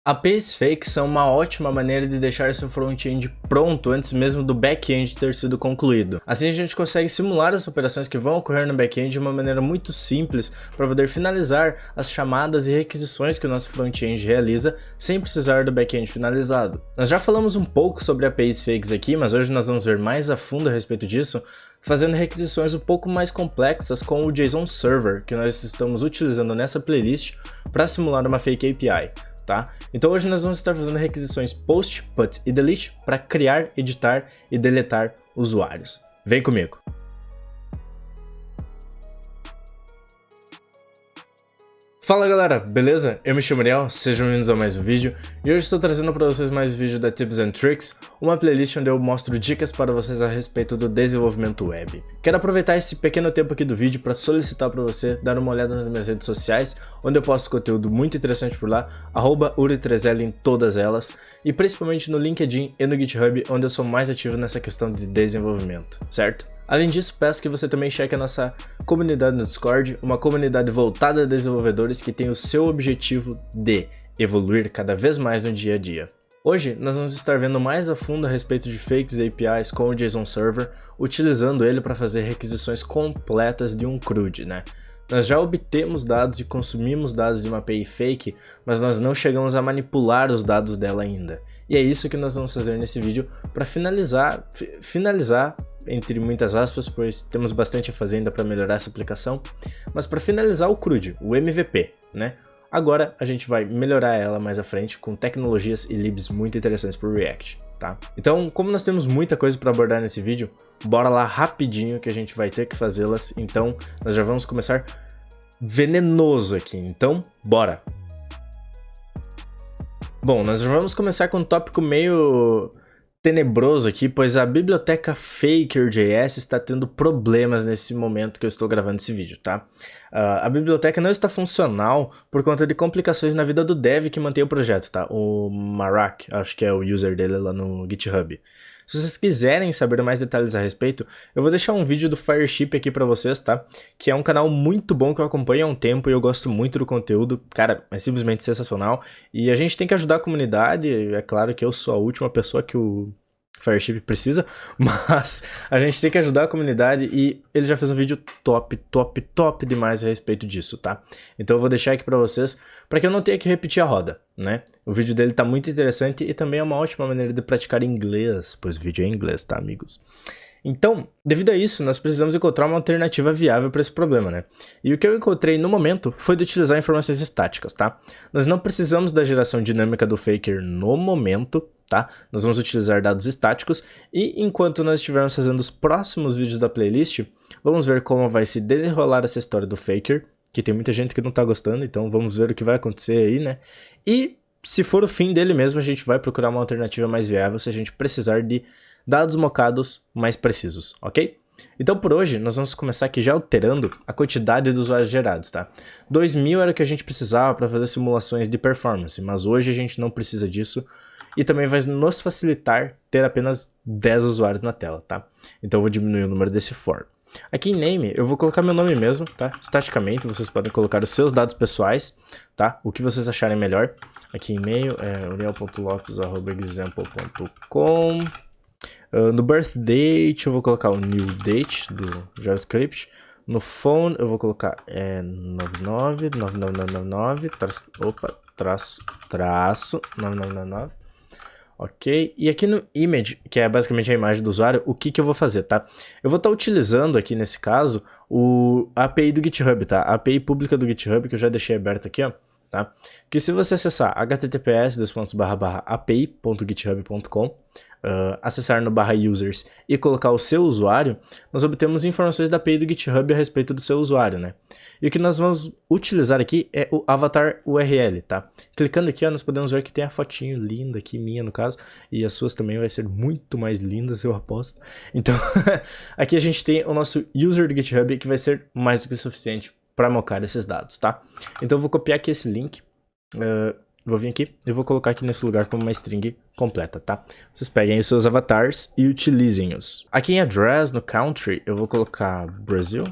APIs fakes são uma ótima maneira de deixar seu front-end pronto antes mesmo do back-end ter sido concluído. Assim a gente consegue simular as operações que vão ocorrer no back-end de uma maneira muito simples para poder finalizar as chamadas e requisições que o nosso front-end realiza sem precisar do back-end finalizado. Nós já falamos um pouco sobre APIs fakes aqui, mas hoje nós vamos ver mais a fundo a respeito disso, fazendo requisições um pouco mais complexas com o JSON Server, que nós estamos utilizando nessa playlist para simular uma fake API. Tá? Então hoje nós vamos estar fazendo requisições post, put e delete para criar, editar e deletar usuários. Vem comigo! Fala galera, beleza? Eu me chamo Ariel, sejam bem-vindos a mais um vídeo e hoje estou trazendo para vocês mais um vídeo da Tips and Tricks, uma playlist onde eu mostro dicas para vocês a respeito do desenvolvimento web. Quero aproveitar esse pequeno tempo aqui do vídeo para solicitar para você dar uma olhada nas minhas redes sociais, onde eu posto conteúdo muito interessante por lá, @uri3l em todas elas, e principalmente no LinkedIn e no GitHub, onde eu sou mais ativo nessa questão de desenvolvimento, certo? Além disso, peço que você também cheque a nossa comunidade no Discord, uma comunidade voltada a desenvolvedores que tem o seu objetivo de evoluir cada vez mais no dia a dia. Hoje, nós vamos estar vendo mais a fundo a respeito de fakes e APIs com o JSON Server, utilizando ele para fazer requisições completas de um CRUD, né? Nós já obtemos dados e consumimos dados de uma API fake, mas nós não chegamos a manipular os dados dela ainda. E é isso que nós vamos fazer nesse vídeo para finalizar, entre muitas aspas, pois temos bastante a fazer ainda para melhorar essa aplicação, mas para finalizar o CRUD, o MVP, né? Agora a gente vai melhorar ela mais à frente com tecnologias e libs muito interessantes para o React, tá? Então, como nós temos muita coisa para abordar nesse vídeo, bora lá rapidinho que a gente vai ter que fazê-las, então nós já vamos começar venenoso aqui, então bora! Bom, nós vamos começar com um tópico meio tenebroso aqui, pois a biblioteca Faker.js está tendo problemas nesse momento que eu estou gravando esse vídeo, tá? A biblioteca não está funcional por conta de complicações na vida do dev que mantém o projeto, tá? O Marak, acho que é o user dele lá no GitHub. Se vocês quiserem saber mais detalhes a respeito, eu vou deixar um vídeo do Fireship aqui pra vocês, tá? Que é um canal muito bom que eu acompanho há um tempo e eu gosto muito do conteúdo. Cara, é simplesmente sensacional. E a gente tem que ajudar a comunidade. É claro que eu sou a última pessoa que o Fireship precisa, mas a gente tem que ajudar a comunidade e ele já fez um vídeo top demais a respeito disso, tá? Então eu vou deixar aqui pra vocês, pra que eu não tenha que repetir a roda, né? O vídeo dele tá muito interessante e também é uma ótima maneira de praticar inglês, pois o vídeo é em inglês, tá, amigos? Então, devido a isso, nós precisamos encontrar uma alternativa viável para esse problema, né? E o que eu encontrei no momento foi de utilizar informações estáticas, tá? Nós não precisamos da geração dinâmica do Faker no momento, tá? Nós vamos utilizar dados estáticos e enquanto nós estivermos fazendo os próximos vídeos da playlist, vamos ver como vai se desenrolar essa história do Faker, que tem muita gente que não tá gostando, então vamos ver o que vai acontecer aí, né? E se for o fim dele mesmo, a gente vai procurar uma alternativa mais viável se a gente precisar de dados mocados mais precisos, ok? Então por hoje nós vamos começar aqui já alterando a quantidade de usuários gerados, tá? 2000 era o que a gente precisava para fazer simulações de performance, mas hoje a gente não precisa disso e também vai nos facilitar ter apenas 10 usuários na tela, tá? Então eu vou diminuir o número desse for. Aqui em name eu vou colocar meu nome mesmo, tá? Estaticamente vocês podem colocar os seus dados pessoais, tá? O que vocês acharem melhor. Aqui em e-mail é uriel.lopes@example.com. No birth date eu vou colocar o new date do JavaScript. No phone eu vou colocar 99 traço 9999. Ok, e aqui no image, que é basicamente a imagem do usuário, o que eu vou fazer, tá? Eu vou estar utilizando aqui nesse caso a API do GitHub, tá? A API pública do GitHub que eu já deixei aberta aqui, ó. Tá? Que se você acessar https://api.github.com, acessar no /users e colocar o seu usuário, nós obtemos informações da API do GitHub a respeito do seu usuário, né? E o que nós vamos utilizar aqui é o avatar URL, tá? Clicando aqui, ó, nós podemos ver que tem a fotinho linda aqui, minha no caso, e as suas também vai ser muito mais lindas, eu aposto. Então, aqui a gente tem o nosso user do GitHub que vai ser mais do que o suficiente para mocar esses dados, tá? Então eu vou copiar aqui esse link, vou vir aqui e vou colocar aqui nesse lugar como uma string completa, tá? Vocês peguem os seus avatars e utilizem-os. Aqui em address, no country, eu vou colocar Brasil,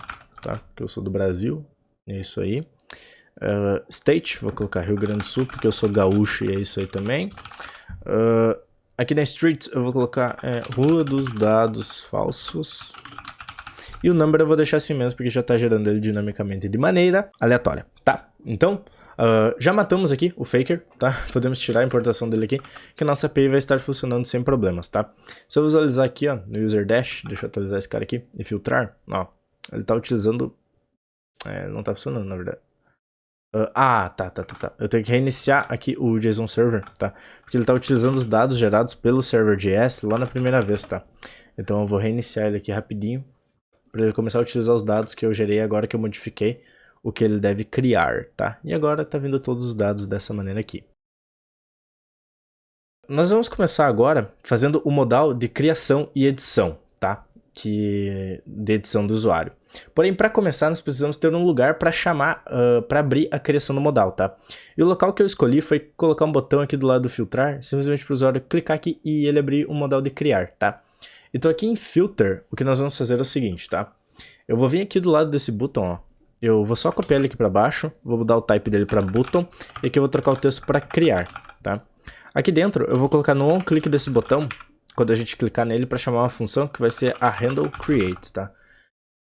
tá? Porque eu sou do Brasil, é isso aí. State, vou colocar Rio Grande do Sul, porque eu sou gaúcho e é isso aí também. Aqui na Street eu vou colocar Rua dos Dados Falsos. E o number eu vou deixar assim mesmo, porque já está gerando ele dinamicamente de maneira aleatória, tá? Então, já matamos aqui o faker, tá? Podemos tirar a importação dele aqui, que a nossa API vai estar funcionando sem problemas, tá? Se eu visualizar aqui, ó, no user dash, deixa eu atualizar esse cara aqui e filtrar, ó, ele está utilizando... não está funcionando, na verdade. Tá. Eu tenho que reiniciar aqui o JSON Server, tá? Porque ele está utilizando os dados gerados pelo Server.js lá na primeira vez, tá? Então eu vou reiniciar ele aqui rapidinho, para ele começar a utilizar os dados que eu gerei agora que eu modifiquei o que ele deve criar, tá? E agora tá vindo todos os dados dessa maneira aqui. Nós vamos começar agora fazendo o modal de criação e edição, tá? De edição do usuário. Porém, para começar, nós precisamos ter um lugar para chamar, para abrir a criação do modal, tá? E o local que eu escolhi foi colocar um botão aqui do lado do filtrar, simplesmente para o usuário clicar aqui e ele abrir o modal de criar, tá? Então aqui em Filter, o que nós vamos fazer é o seguinte, tá? Eu vou vir aqui do lado desse botão, ó. Eu vou só copiar ele aqui para baixo, vou mudar o type dele para button, e aqui eu vou trocar o texto para criar, tá? Aqui dentro eu vou colocar no on-click desse botão, quando a gente clicar nele, para chamar uma função que vai ser a handle create, tá?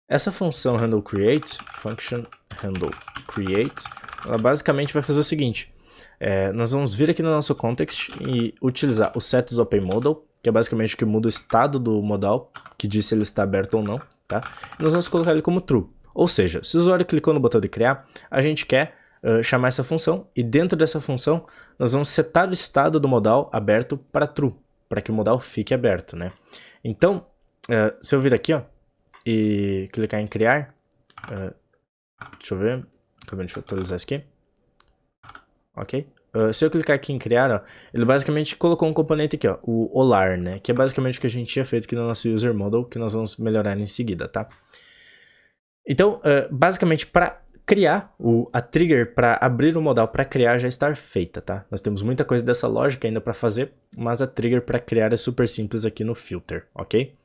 Essa função handle create, function handle create, ela basicamente vai fazer o seguinte, nós vamos vir aqui no nosso context e utilizar o setOpenModal, que é basicamente o que muda o estado do modal, que diz se ele está aberto ou não, tá? E nós vamos colocar ele como true. Ou seja, se o usuário clicou no botão de criar, a gente quer chamar essa função, e dentro dessa função nós vamos setar o estado do modal aberto para true, para que o modal fique aberto, né? Então, se eu vir aqui, ó, e clicar em criar, deixa eu ver, deixa eu atualizar isso aqui, ok? Se eu clicar aqui em criar, ó, ele basicamente colocou um componente aqui, ó, o olar, né? Que é basicamente o que a gente tinha feito aqui no nosso user model, que nós vamos melhorar em seguida, tá? Então, basicamente, para criar a trigger para abrir o modal para criar já está feita, tá? Nós temos muita coisa dessa lógica ainda para fazer, mas a trigger para criar é super simples aqui no filter, ok?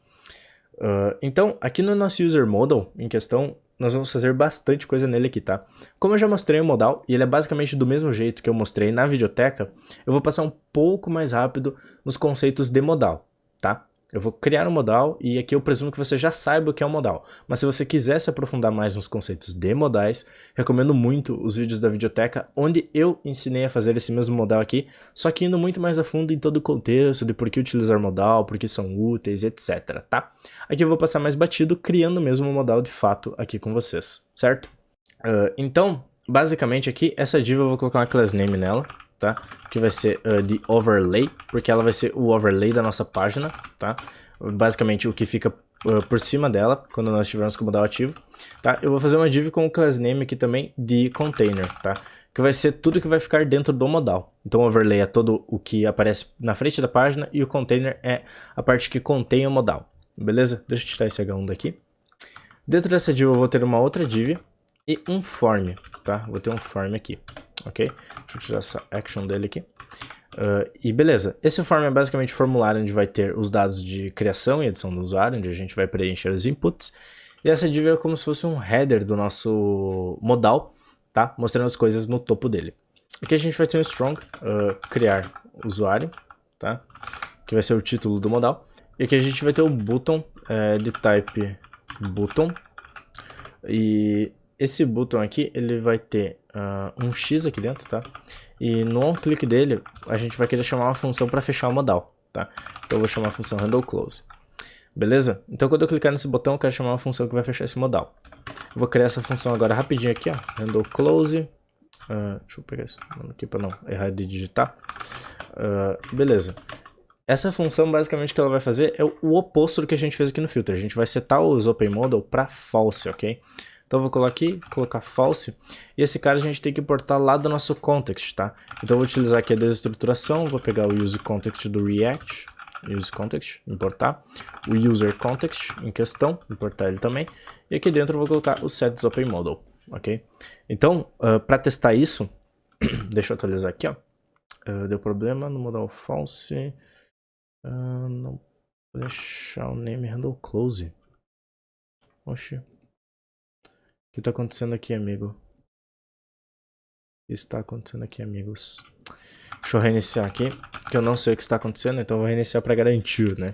Então, aqui no nosso user model em questão, nós vamos fazer bastante coisa nele aqui, tá? Como eu já mostrei o modal, e ele é basicamente do mesmo jeito que eu mostrei na videoteca, eu vou passar um pouco mais rápido nos conceitos de modal, tá? Eu vou criar um modal e aqui eu presumo que você já saiba o que é um modal. Mas se você quiser se aprofundar mais nos conceitos de modais, recomendo muito os vídeos da videoteca, onde eu ensinei a fazer esse mesmo modal aqui, só que indo muito mais a fundo em todo o contexto de por que utilizar modal, por que são úteis, etc, tá? Aqui eu vou passar mais batido, criando mesmo o modal de fato aqui com vocês, certo? Então, basicamente aqui, essa div eu vou colocar uma class name nela, tá? Que vai ser de overlay, porque ela vai ser o overlay da nossa página, tá? Basicamente o que fica por cima dela, quando nós estivermos com o modal ativo, tá? Eu vou fazer uma div com o class name aqui também de container, tá? Que vai ser tudo que vai ficar dentro do modal. Então o overlay é todo o que aparece na frente da página e o container é a parte que contém o modal, beleza? Deixa eu tirar esse H1 daqui. Dentro dessa div eu vou ter uma outra div e um form, tá? Vou ter um form aqui, ok? Deixa eu tirar essa action dele aqui. E beleza, esse form é basicamente o formulário onde vai ter os dados de criação e edição do usuário, onde a gente vai preencher os inputs. E essa div é como se fosse um header do nosso modal, tá? Mostrando as coisas no topo dele. Aqui a gente vai ter um strong, criar usuário, tá? Que vai ser o título do modal. E aqui a gente vai ter o button de type button. E esse button aqui, ele vai ter um X aqui dentro, tá? E no on-click dele, a gente vai querer chamar uma função para fechar o modal, tá? Então eu vou chamar a função handleClose. Beleza? Então quando eu clicar nesse botão, eu quero chamar uma função que vai fechar esse modal. Eu vou criar essa função agora rapidinho aqui, ó. handleClose. Deixa eu pegar esse nome aqui para não errar de digitar. Beleza. Essa função, basicamente, o que ela vai fazer é o oposto do que a gente fez aqui no filter. A gente vai setar os OpenModal para false, ok? Então eu vou colocar false, e esse cara a gente tem que importar lá do nosso context, tá? Então eu vou utilizar aqui a desestruturação, vou pegar o useContext do React, useContext, importar, o userContext em questão, importar ele também, e aqui dentro eu vou colocar o setOpenModal, ok? Então, para testar isso, deixa eu atualizar aqui, ó. Deu problema no modal false, não vou deixar o name handleClose. Oxi. O que tá acontecendo aqui, amigo? que está acontecendo aqui, amigos? Deixa eu reiniciar aqui, que eu não sei o que está acontecendo, então eu vou reiniciar para garantir, né?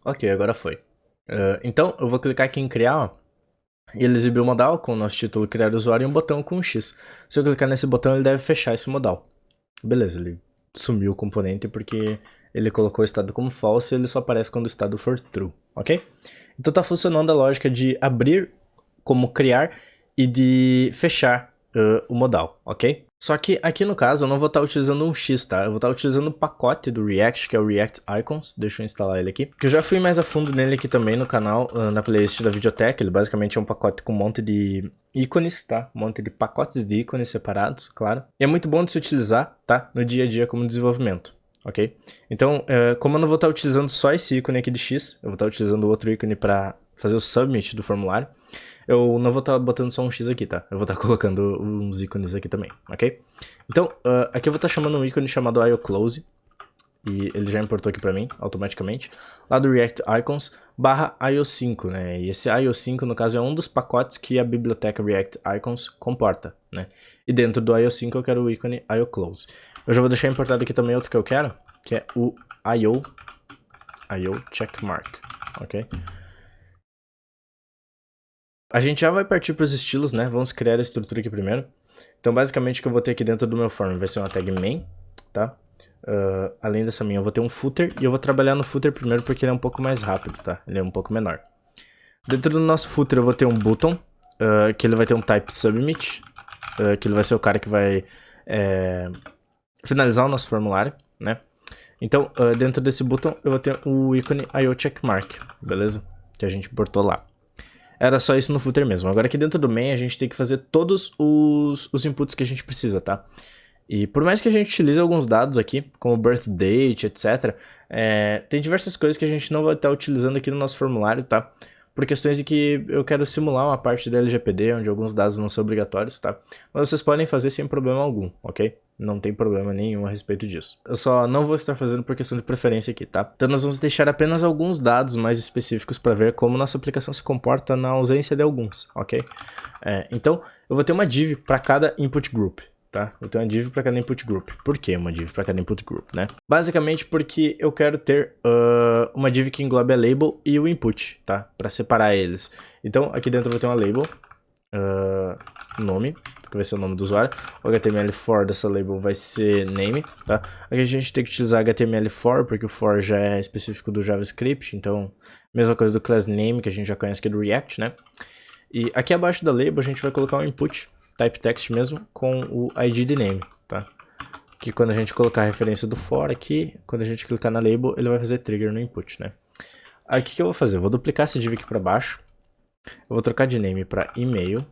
Ok, agora foi. Então, eu vou clicar aqui em criar, ó, e ele exibiu o modal com o nosso título criar usuário e um botão com um X. Se eu clicar nesse botão, ele deve fechar esse modal. Beleza, ele sumiu o componente porque ele colocou o estado como false e ele só aparece quando o estado for true, ok? Então tá funcionando a lógica de abrir como criar e de fechar o modal, ok? Só que aqui no caso eu não vou estar utilizando um X, tá? Eu vou estar utilizando o pacote do React, que é o React Icons. Deixa eu instalar ele aqui. Que eu já fui mais a fundo nele aqui também no canal, na playlist da Videoteca. Ele basicamente é um pacote com um monte de ícones, tá? Um monte de pacotes de ícones separados, claro. E é muito bom de se utilizar, tá? No dia a dia como desenvolvimento, ok? Então, como eu não vou estar utilizando só esse ícone aqui de X, eu vou estar utilizando outro ícone para fazer o submit do formulário. Eu não vou estar botando só um X aqui, tá? Eu vou estar colocando uns ícones aqui também, ok? Então, aqui eu vou estar chamando um ícone chamado IOClose. E ele já importou aqui pra mim, automaticamente. Lá do React Icons, barra IO5, né? E esse IO5, no caso, é um dos pacotes que a biblioteca React Icons comporta, né? E dentro do IO5 eu quero o ícone IOClose. Eu já vou deixar importado aqui também outro que eu quero, que é o IO checkmark, ok? A gente já vai partir para os estilos, né? Vamos criar a estrutura aqui primeiro. Então, basicamente, o que eu vou ter aqui dentro do meu form vai ser uma tag main, tá? Além dessa minha, eu vou ter um footer, e eu vou trabalhar no footer primeiro porque ele é um pouco mais rápido, tá? Ele é um pouco menor. Dentro do nosso footer eu vou ter um button, que ele vai ter um type submit, que ele vai ser o cara que vai finalizar o nosso formulário, né? Então, dentro desse button eu vou ter o ícone IOCheckmark, beleza? Que a gente importou lá. Era só isso no footer mesmo. Agora aqui dentro do main a gente tem que fazer todos os inputs que a gente precisa, tá? E por mais que a gente utilize alguns dados aqui, como birth date, etc., tem diversas coisas que a gente não vai estar utilizando aqui no nosso formulário, tá? Por questões de que eu quero simular uma parte da LGPD, onde alguns dados não são obrigatórios, tá? Mas vocês podem fazer sem problema algum, ok? Não tem problema nenhum a respeito disso. Eu só não vou estar fazendo por questão de preferência aqui, tá? Então nós vamos deixar apenas alguns dados mais específicos para ver como nossa aplicação se comporta na ausência de alguns, ok? Então eu vou ter uma div para cada input group. Tá? Eu tenho uma div para cada input group. Por que uma div para cada input group, né? Basicamente porque eu quero ter uma div que englobe a label e o input, tá? Para separar eles. Então, aqui dentro eu vou ter uma label, nome, que vai ser o nome do usuário. O HTML for dessa label vai ser name, tá? Aqui a gente tem que utilizar HTML for, porque o for já é específico do JavaScript, então, mesma coisa do class name, que a gente já conhece aqui do React, né? E aqui abaixo da label a gente vai colocar um input, type text mesmo, com o ID de name, tá? Que quando a gente colocar a referência do for aqui, quando a gente clicar na label, ele vai fazer trigger no input, né? Aí o que eu vou fazer? Eu vou duplicar essa div aqui para baixo. Eu vou trocar de name para e-mail.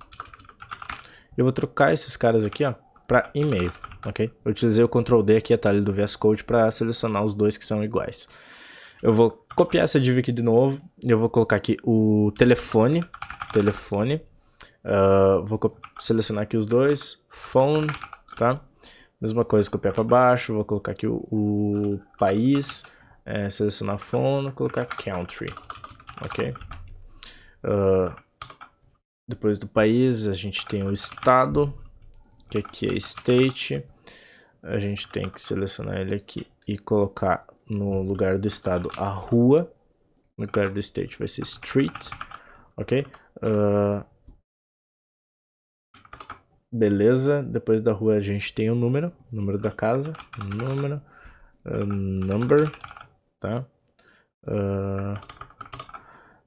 Eu vou trocar esses caras aqui, ó, para e-mail, ok? Eu utilizei o Ctrl D aqui, atalho do VS Code, para selecionar os dois que são iguais. Eu vou copiar essa div aqui de novo. E eu vou colocar aqui o telefone. Vou selecionar aqui os dois, phone, tá? Mesma coisa, copiar para baixo, vou colocar aqui o país, selecionar phone, colocar country, ok? Depois do país a gente tem o estado, que aqui é state, a gente tem que selecionar ele aqui e colocar no lugar do estado a rua, no lugar do state vai ser street, ok? Beleza, depois da rua a gente tem o número da casa, number, tá?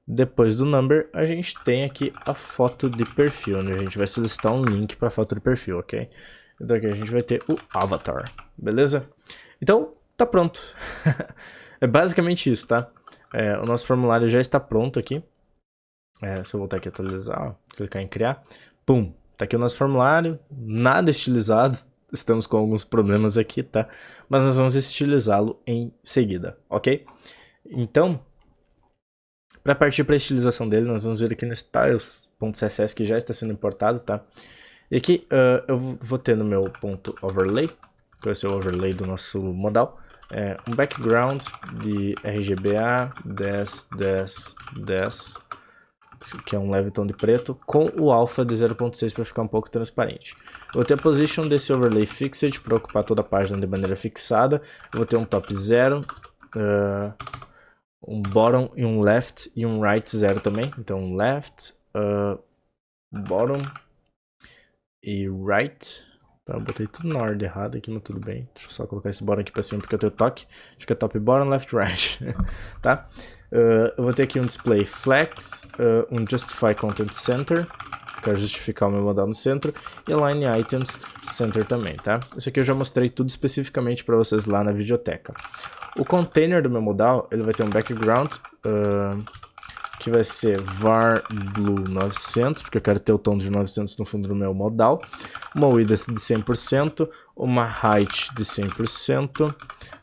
Depois do number a gente tem aqui a foto de perfil, né? A gente vai solicitar um link para a foto de perfil, ok? Então aqui a gente vai ter o avatar, beleza? Então, tá pronto. É basicamente isso, tá? O nosso formulário já está pronto aqui. Se eu voltar aqui a atualizar, ó, clicar em criar, pum! Tá aqui o nosso formulário, nada estilizado, estamos com alguns problemas aqui, tá? Mas nós vamos estilizá-lo em seguida, ok? Então, para partir para a estilização dele, nós vamos vir aqui no styles.css que já está sendo importado, tá? E aqui eu vou ter no meu ponto overlay, que vai ser o overlay do nosso modal, um background de RGBA 10, 10, 10, que é um leve tom de preto, com o alpha de 0.6 para ficar um pouco transparente. Eu vou ter a position desse overlay fixed para ocupar toda a página de maneira fixada. Eu vou ter um top 0, um bottom e um left e um right 0 também. Então left, bottom e right. Tá, eu botei tudo na ordem errada aqui, mas tudo bem. Deixa eu só colocar esse bottom aqui pra cima porque eu tenho toque. Fica top bottom, left right. Tá? Eu vou ter aqui um display flex, um justify content center. Quero justificar o meu modal no centro. E align items center também, tá? Isso aqui eu já mostrei tudo especificamente para vocês lá na videoteca. O container do meu modal, ele vai ter um background que vai ser var blue 900, porque eu quero ter o tom de 900 no fundo do meu modal. Uma width de 100%, uma height de 100%.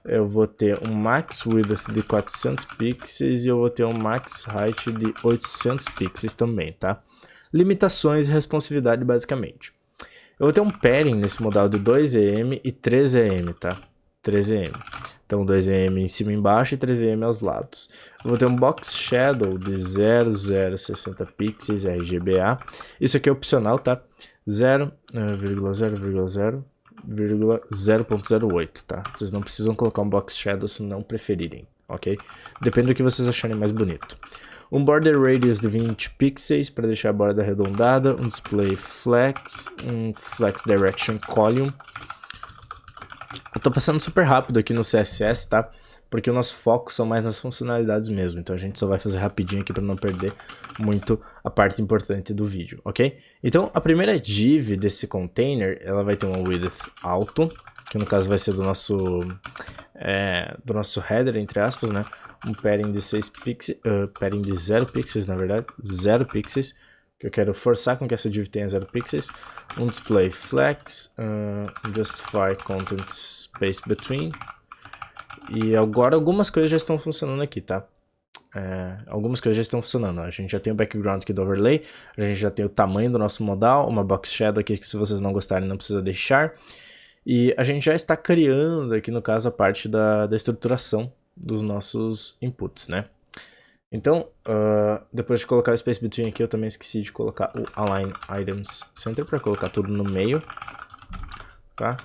Eu vou ter um max width de 400 pixels e eu vou ter um max height de 800 pixels também, tá? Limitações e responsividade basicamente. Eu vou ter um padding nesse modal de 2em e 3em, tá? 3em. Então 2em em cima e embaixo e 3em aos lados. Eu vou ter um box shadow de 0060 pixels RGBA. Isso aqui é opcional, tá? 0,0,0,0.08, tá? Vocês não precisam colocar um box shadow se não preferirem, ok? Depende do que vocês acharem mais bonito. Um border radius de 20 pixels para deixar a borda arredondada, um display flex, um flex direction column. Eu tô passando super rápido aqui no CSS, tá? Porque o nosso foco são mais nas funcionalidades mesmo, então a gente só vai fazer rapidinho aqui para não perder muito a parte importante do vídeo, ok? Então a primeira div desse container, ela vai ter uma width alto, que no caso vai ser do nosso header, entre aspas, né? Um padding de 6 pixels, padding de 0 pixels, na verdade, 0 pixels, que eu quero forçar com que essa div tenha 0 pixels, um display flex, justify content space between, e agora algumas coisas já estão funcionando aqui, tá? Algumas coisas já estão funcionando. A gente já tem o background aqui do overlay, a gente já tem o tamanho do nosso modal, uma box shadow aqui que se vocês não gostarem não precisa deixar, e a gente já está criando aqui no caso a parte da estruturação dos nossos inputs, né? Então, depois de colocar o Space Between aqui, eu também esqueci de colocar o Align Items Center para colocar tudo no meio, tá?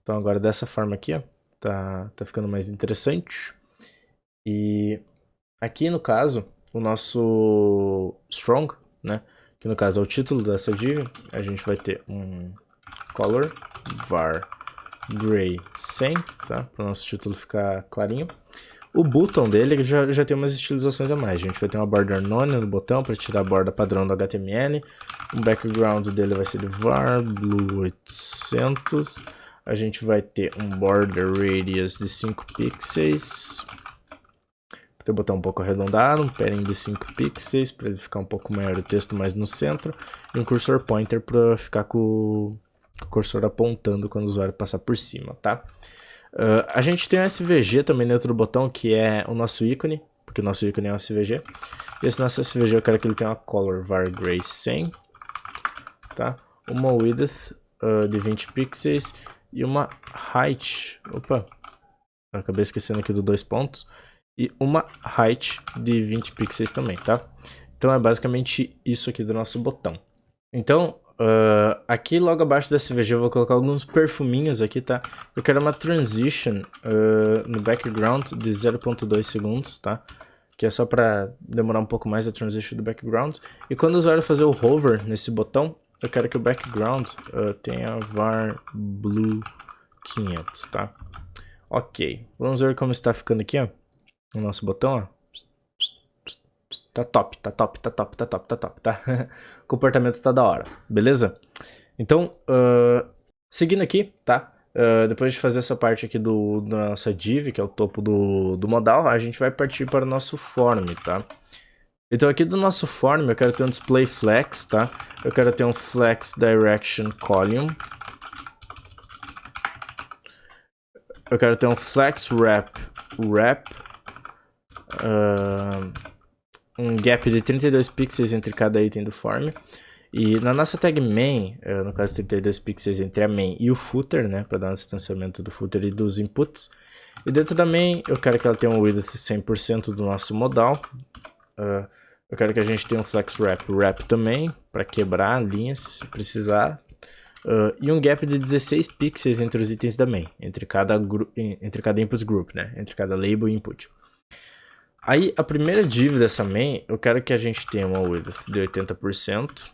Então agora dessa forma aqui, ó, tá ficando mais interessante. E aqui no caso, o nosso Strong, né? Que no caso é o título dessa div, a gente vai ter um color var gray 100, tá? Para o nosso título ficar clarinho. O bottom dele já tem umas estilizações a mais. A gente vai ter uma border none no botão para tirar a borda padrão do HTML. O background dele vai ser de var blue 800. A gente vai ter um border radius de 5 pixels. Vou ter o botão um pouco arredondado, um padding de 5 pixels para ele ficar um pouco maior o texto mais no centro. E um cursor pointer para ficar com o cursor apontando quando o usuário passar por cima, tá? A gente tem um SVG também dentro do botão, que é o nosso ícone, porque o nosso ícone é um SVG. E esse nosso SVG eu quero que ele tenha uma color var gray 100, tá? Uma width de 20 pixels e uma height, opa, eu acabei esquecendo aqui dos 2 pontos, e uma height de 20 pixels também, tá? Então é basicamente isso aqui do nosso botão. Então, aqui logo abaixo da SVG eu vou colocar alguns perfuminhos aqui, tá? Eu quero uma transition no background de 0.2 segundos, tá? Que é só para demorar um pouco mais a transition do background. E quando o usuário fazer o hover nesse botão, eu quero que o background tenha var blue 500, tá? Ok, vamos ver como está ficando aqui, ó. O nosso botão, ó. Tá top, tá top, tá top, tá top, tá top, tá? O comportamento tá da hora, beleza? Então, seguindo aqui, tá? Depois de fazer essa parte aqui da nossa div, que é o topo do modal, a gente vai partir para o nosso form, tá? Então aqui do nosso form eu quero ter um display flex, tá? Eu quero ter um flex direction column. Eu quero ter um flex wrap, um gap de 32 pixels entre cada item do form. E na nossa tag main, no caso 32 pixels entre a main e o footer, né, para dar um distanciamento do footer e dos inputs. E dentro da main eu quero que ela tenha um width 100% do nosso modal. Eu quero que a gente tenha um flex wrap também, para quebrar linhas, se precisar. E um gap de 16 pixels entre os itens da main, entre cada input group, né? Entre cada label e input. Aí, a primeira div dessa main, eu quero que a gente tenha uma width de 80%,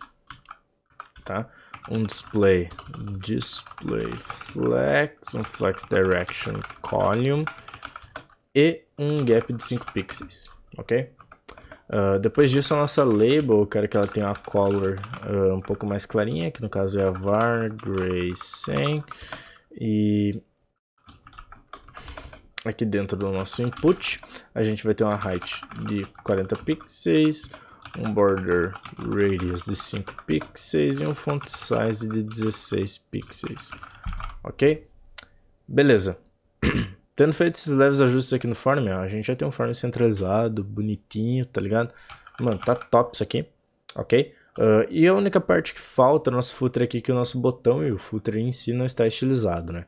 tá? Um display flex, um flex direction column e um gap de 5 pixels, ok? Depois disso, a nossa label, eu quero que ela tenha uma color um pouco mais clarinha, que no caso é a var gray 100. E aqui dentro do nosso input, a gente vai ter uma height de 40 pixels, um border radius de 5 pixels e um font size de 16 pixels. Ok? Beleza. Tendo feito esses leves ajustes aqui no form, ó, a gente já tem um form centralizado, bonitinho, tá ligado? Mano, tá top isso aqui, ok? E a única parte que falta no nosso footer aqui é que o nosso botão e o footer em si não está estilizado, né?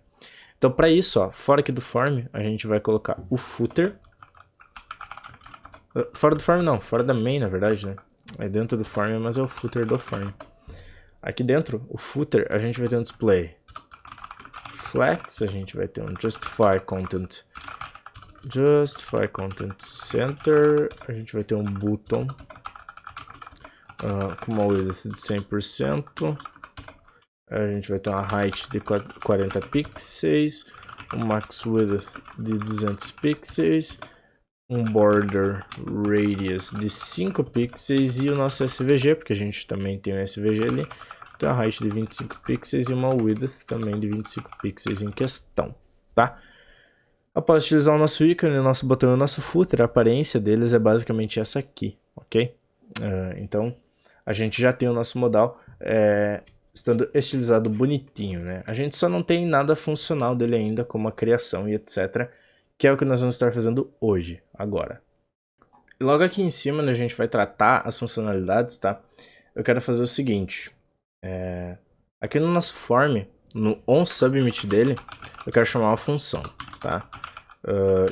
Então para isso, ó, fora aqui do form, a gente vai colocar o footer. Fora do form não, fora da main na verdade, né? É dentro do form, mas é o footer do form. Aqui dentro, o footer, a gente vai ter um display flex, a gente vai ter um justify content center, a gente vai ter um button com uma width de 100%, a gente vai ter uma height de 40 pixels, um max width de 200 pixels, um border radius de 5 pixels e o nosso SVG, porque a gente também tem um SVG ali. Tem uma height de 25 pixels e uma width também de 25 pixels em questão, tá? Após utilizar o nosso ícone, o nosso botão e o nosso footer, a aparência deles é basicamente essa aqui, ok? Então, a gente já tem o nosso modal estando estilizado bonitinho, né? A gente só não tem nada funcional dele ainda, como a criação e etc., que é o que nós vamos estar fazendo hoje, agora. E logo aqui em cima, né, a gente vai tratar as funcionalidades, tá? Eu quero fazer o seguinte... aqui no nosso form, no onSubmit dele, eu quero chamar uma função, tá?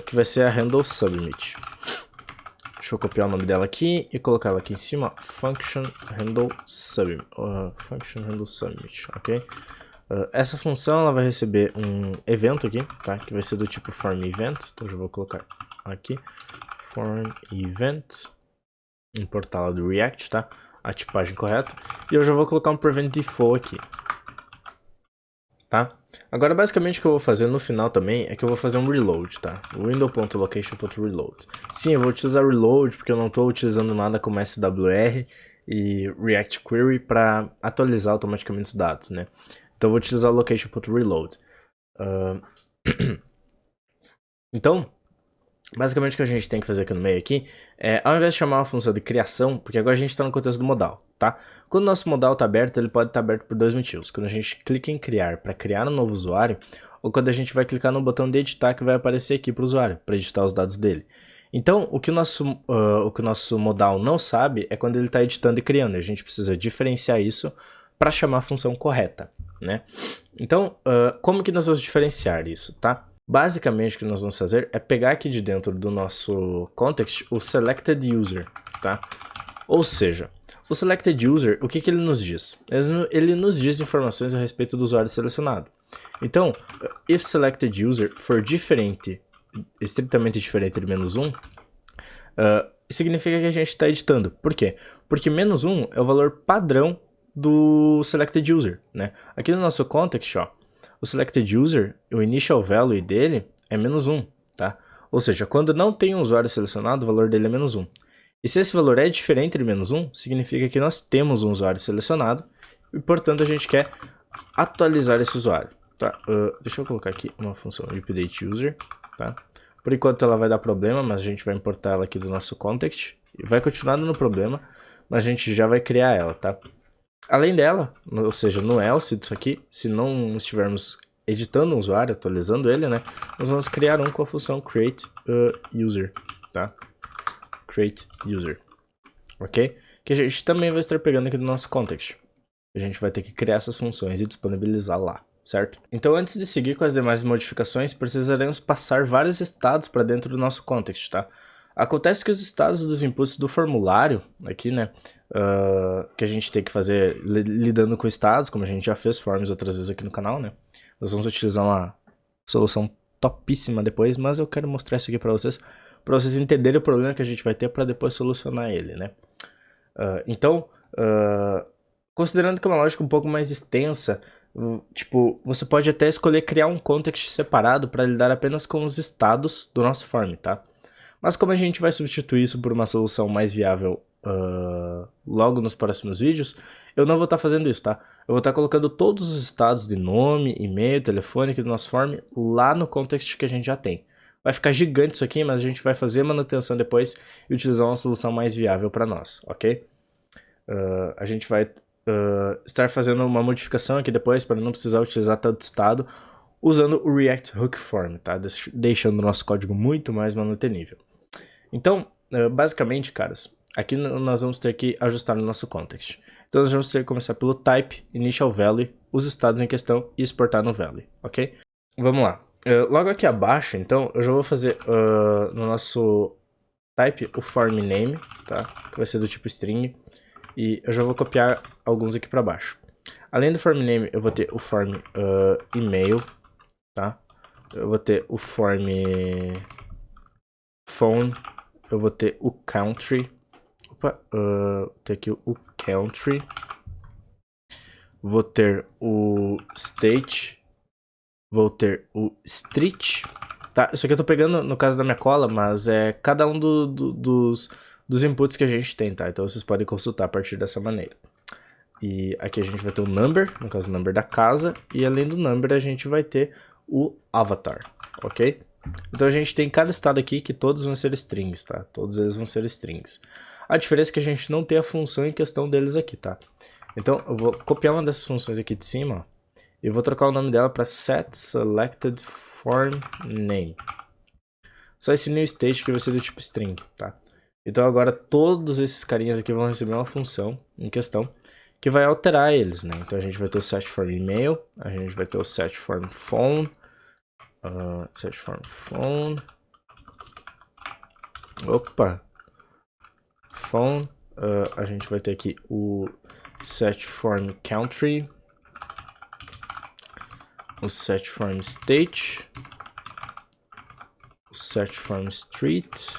Que vai ser a handleSubmit. Deixa eu copiar o nome dela aqui e colocar ela aqui em cima, function handleSubmit, ok? Essa função ela vai receber um evento aqui, tá? Que vai ser do tipo form event, então eu já vou colocar aqui, form event, importá-la do React, tá? A tipagem correta. E eu já vou colocar um prevent default aqui, tá? Agora basicamente o que eu vou fazer no final também é que eu vou fazer um reload, tá? Window.location.reload. Sim, eu vou utilizar reload porque eu não estou utilizando nada como SWR e React Query para atualizar automaticamente os dados, né? Então eu vou utilizar location.reload. Então, basicamente o que a gente tem que fazer aqui no meio aqui é, ao invés de chamar uma função de criação, porque agora a gente está no contexto do modal, tá? Quando o nosso modal está aberto, ele pode estar aberto por dois motivos. Quando a gente clica em criar para criar um novo usuário, ou quando a gente vai clicar no botão de editar que vai aparecer aqui para o usuário, para editar os dados dele. Então, o que o nosso modal não sabe é quando ele está editando e criando. A gente precisa diferenciar isso para chamar a função correta, né? Então, como que nós vamos diferenciar isso, tá? Basicamente, o que nós vamos fazer é pegar aqui de dentro do nosso context o selected user, tá? Ou seja, o selected user, o que ele nos diz? Ele nos diz informações a respeito do usuário selecionado. Então, if selected user for diferente, estritamente diferente de -1, significa que a gente está editando. Por quê? Porque -1 é o valor padrão do selected user, né? Aqui no nosso context, ó, o selected user, o initial value dele é -1, tá? Ou seja, quando não tem um usuário selecionado, o valor dele é -1. E se esse valor é diferente de -1, significa que nós temos um usuário selecionado e, portanto, a gente quer atualizar esse usuário, tá? Deixa eu colocar aqui uma função updateUser, tá? Por enquanto ela vai dar problema, mas a gente vai importar ela aqui do nosso context. E vai continuar dando problema, mas a gente já vai criar ela, tá? Além dela, ou seja, no else disso aqui, se não estivermos editando um usuário, atualizando ele, né, nós vamos criar um com a função createUser, tá? createUser, ok? Que a gente também vai estar pegando aqui do nosso context. A gente vai ter que criar essas funções e disponibilizar lá, certo? Então, antes de seguir com as demais modificações, precisaremos passar vários estados para dentro do nosso context, tá? Acontece que os estados dos inputs do formulário, aqui, né, que a gente tem que fazer lidando com estados, como a gente já fez forms outras vezes aqui no canal, né, nós vamos utilizar uma solução topíssima depois, mas eu quero mostrar isso aqui para vocês entenderem o problema que a gente vai ter para depois solucionar ele, né. Então, considerando que é uma lógica um pouco mais extensa, tipo, você pode até escolher criar um context separado para lidar apenas com os estados do nosso form, tá? Mas como a gente vai substituir isso por uma solução mais viável logo nos próximos vídeos, eu não vou estar fazendo isso, tá? Eu vou estar colocando todos os estados de nome, e-mail, telefone aqui do nosso form lá no context que a gente já tem. Vai ficar gigante isso aqui, mas a gente vai fazer manutenção depois e utilizar uma solução mais viável para nós, ok? A gente vai estar fazendo uma modificação aqui depois para não precisar utilizar tanto estado usando o React Hook Form, tá? Deixando o nosso código muito mais manutenível. Então, basicamente, caras, aqui nós vamos ter que ajustar no nosso context. Então nós vamos ter que começar pelo type, initial value, os estados em questão e exportar no value, ok? Vamos lá. Logo aqui abaixo, então, eu já vou fazer no nosso type o form name, tá? Que vai ser do tipo string. E eu já vou copiar alguns aqui para baixo. Além do form name, eu vou ter o form email, tá? Eu vou ter o form phone, eu vou ter o country, vou ter aqui o country, vou ter o state, vou ter o street, tá? Isso aqui eu tô pegando no caso da minha cola, mas é cada um dos inputs que a gente tem, tá? Então vocês podem consultar a partir dessa maneira. E aqui a gente vai ter o number, no caso o number da casa, e além do number a gente vai ter o avatar, ok? Então a gente tem cada estado aqui que todos vão ser strings, tá? Todos eles vão ser strings. A diferença é que a gente não tem a função em questão deles aqui, tá? Então eu vou copiar uma dessas funções aqui de cima, ó, e vou trocar o nome dela para setSelectedFormName. Só esse new state que vai ser do tipo string, tá? Então agora todos esses carinhas aqui vão receber uma função em questão que vai alterar eles, né? Então a gente vai ter o setFormEmail, a gente vai ter o setFormPhone, phone, a gente vai ter aqui o setFormCountry, o setFormState, o setFormStreet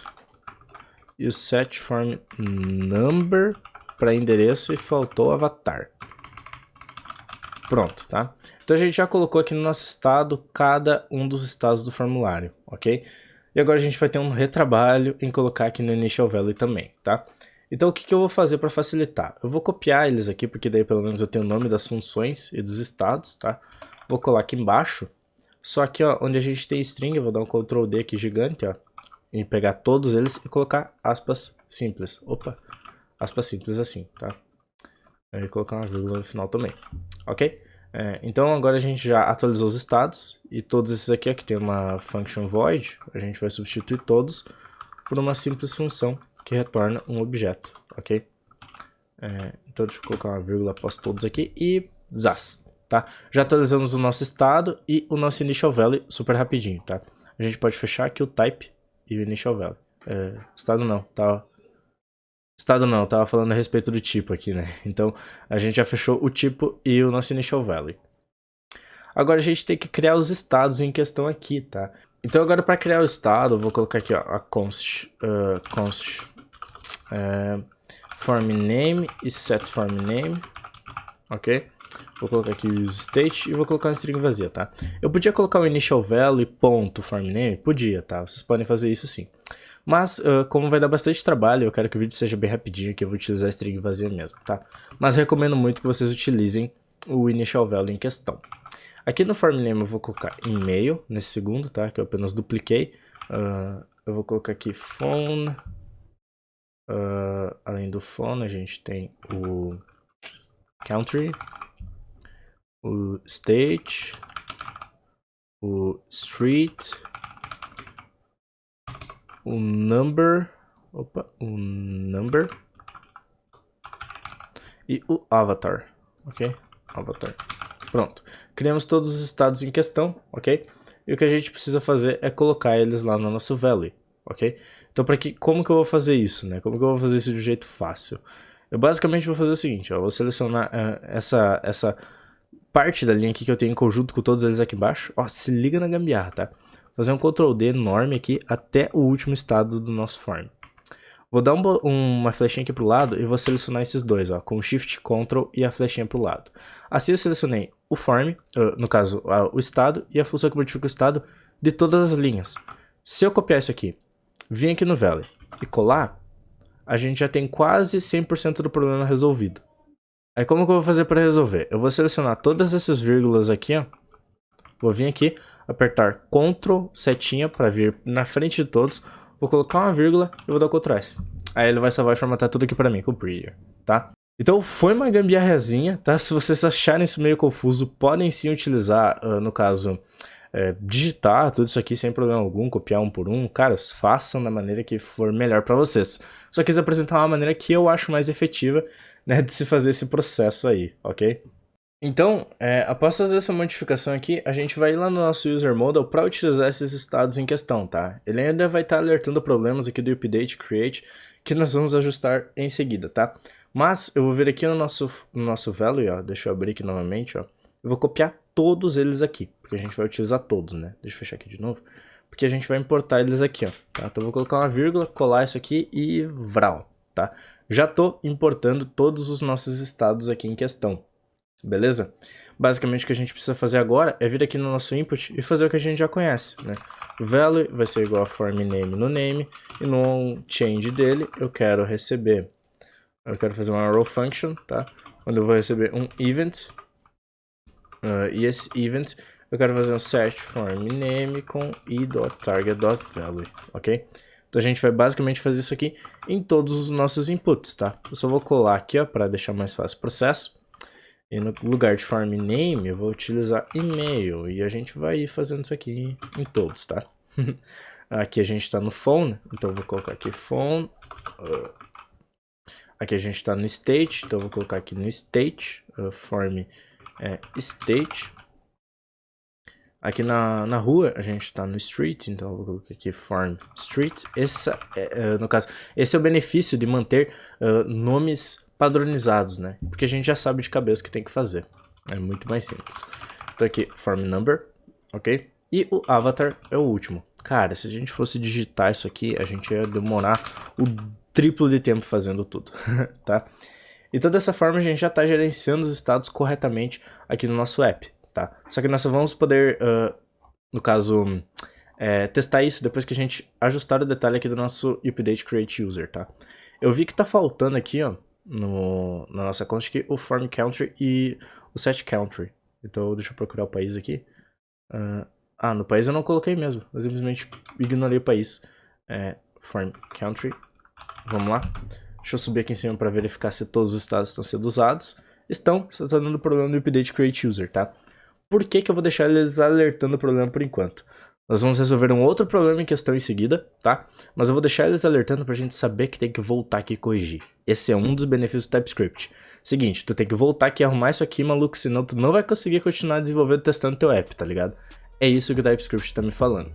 e o setFormNumber para endereço e faltou o avatar. Pronto, tá? Então a gente já colocou aqui no nosso estado cada um dos estados do formulário, ok? E agora a gente vai ter um retrabalho em colocar aqui no initial value também, tá? Então o que eu vou fazer para facilitar? Eu vou copiar eles aqui, porque daí pelo menos eu tenho o nome das funções e dos estados, tá? Vou colar aqui embaixo, só que ó, onde a gente tem string, eu vou dar um Ctrl D aqui gigante, ó, e pegar todos eles e colocar aspas simples. Opa! Aspas simples assim, tá? E colocar uma vírgula no final também, ok? Então agora a gente já atualizou os estados e todos esses aqui, ó, que tem uma function void, a gente vai substituir todos por uma simples função que retorna um objeto, ok? Então deixa eu colocar uma vírgula após todos aqui e zaz, tá? Já atualizamos o nosso estado e o nosso initial value super rapidinho, tá? A gente pode fechar aqui o type e o initial value. Estado não, tá? Estado não, tava falando a respeito do tipo aqui, né? Então, a gente já fechou o tipo e o nosso initial value. Agora a gente tem que criar os estados em questão aqui, tá? Então agora para criar o estado, eu vou colocar aqui, ó, a const formName e setFormName, ok? Vou colocar aqui o state e vou colocar uma string vazia, tá? Eu podia colocar o initial value ponto formName? Podia, tá? Vocês podem fazer isso sim. Mas, como vai dar bastante trabalho, eu quero que o vídeo seja bem rapidinho, que eu vou utilizar a string vazia mesmo, tá? Mas recomendo muito que vocês utilizem o initial value em questão. Aqui no formName eu vou colocar e-mail, nesse segundo, tá? Que eu apenas dupliquei. Eu vou colocar aqui phone. Além do phone, a gente tem o country, o state, o street, o number, e o avatar, ok? Avatar. Pronto. Criamos todos os estados em questão, ok? E o que a gente precisa fazer é colocar eles lá no nosso value, ok? Então como que eu vou fazer isso, né? Como que eu vou fazer isso de um jeito fácil? Eu basicamente vou fazer o seguinte, ó, eu vou selecionar essa parte da linha aqui que eu tenho em conjunto com todos eles aqui embaixo. Ó, se liga na gambiarra, tá? Fazer um Ctrl D enorme aqui até o último estado do nosso form. Vou dar uma flechinha aqui pro lado e vou selecionar esses dois, ó, com Shift, Ctrl e a flechinha pro lado. Assim eu selecionei o form, no caso, o estado, e a função que modifica o estado de todas as linhas. Se eu copiar isso aqui, vir aqui no Valley e colar, a gente já tem quase 100% do problema resolvido. Aí como que eu vou fazer para resolver? Eu vou selecionar todas essas vírgulas aqui, ó. Vou vir aqui, apertar Ctrl setinha para vir na frente de todos. Vou colocar uma vírgula e vou dar Ctrl S. Aí ele vai salvar e formatar tudo aqui para mim com o Prettier, tá? Então foi uma gambiarrazinha, tá? Se vocês acharem isso meio confuso, podem sim utilizar, no caso, digitar tudo isso aqui sem problema algum, copiar um por um. Caras, façam da maneira que for melhor para vocês. Só quis apresentar uma maneira que eu acho mais efetiva, né, de se fazer esse processo aí, ok? Então, após fazer essa modificação aqui, a gente vai ir lá no nosso User Model para utilizar esses estados em questão, tá? Ele ainda vai estar alertando problemas aqui do Update Create, que nós vamos ajustar em seguida, tá? Mas eu vou vir aqui no nosso value, ó, deixa eu abrir aqui novamente, ó. Eu vou copiar todos eles aqui, porque a gente vai utilizar todos, né? Deixa eu fechar aqui de novo, porque a gente vai importar eles aqui, ó. Tá? Então eu vou colocar uma vírgula, colar isso aqui e vral, tá? Já tô importando todos os nossos estados aqui em questão. Beleza? Basicamente o que a gente precisa fazer agora é vir aqui no nosso input e fazer o que a gente já conhece, né? Value vai ser igual a form name no name, e no change dele eu quero fazer uma row function, tá? Onde eu vou receber um event, e esse event eu quero fazer um search form name com i.target.value, ok? Então a gente vai basicamente fazer isso aqui em todos os nossos inputs, tá? Eu só vou colar aqui, ó, para deixar mais fácil o processo. E no lugar de form name, eu vou utilizar e-mail. E a gente vai ir fazendo isso aqui em todos, tá? Aqui a gente está no phone, então eu vou colocar aqui phone. Aqui a gente está no state, então eu vou colocar aqui no state. Form state. Aqui na rua a gente está no street, então eu vou colocar aqui form street. No caso, esse é o benefício de manter nomes padronizados, né? Porque a gente já sabe de cabeça o que tem que fazer. É muito mais simples. Então aqui, form number, ok? E o avatar é o último. Cara, se a gente fosse digitar isso aqui, a gente ia demorar o triplo de tempo fazendo tudo, tá? Então dessa forma a gente já está gerenciando os estados corretamente aqui no nosso app, tá? Só que nós só vamos poder, no caso, testar isso depois que a gente ajustar o detalhe aqui do nosso Update Create User, tá? Eu vi que tá faltando aqui, ó, na nossa conta aqui, o form country e o set country. Então deixa eu procurar o país aqui. No país eu não coloquei mesmo, eu simplesmente ignorei o país. Form country, vamos lá. Deixa eu subir aqui em cima para verificar se todos os estados estão sendo usados. Estão, só tá dando problema no Update Create User, tá? Por que que eu vou deixar eles alertando o problema por enquanto? Nós vamos resolver um outro problema em questão em seguida, tá? Mas eu vou deixar eles alertando pra gente saber que tem que voltar aqui e corrigir. Esse é um dos benefícios do TypeScript. Seguinte, tu tem que voltar aqui e arrumar isso aqui, maluco, senão tu não vai conseguir continuar desenvolvendo e testando teu app, tá ligado? É isso que o TypeScript tá me falando.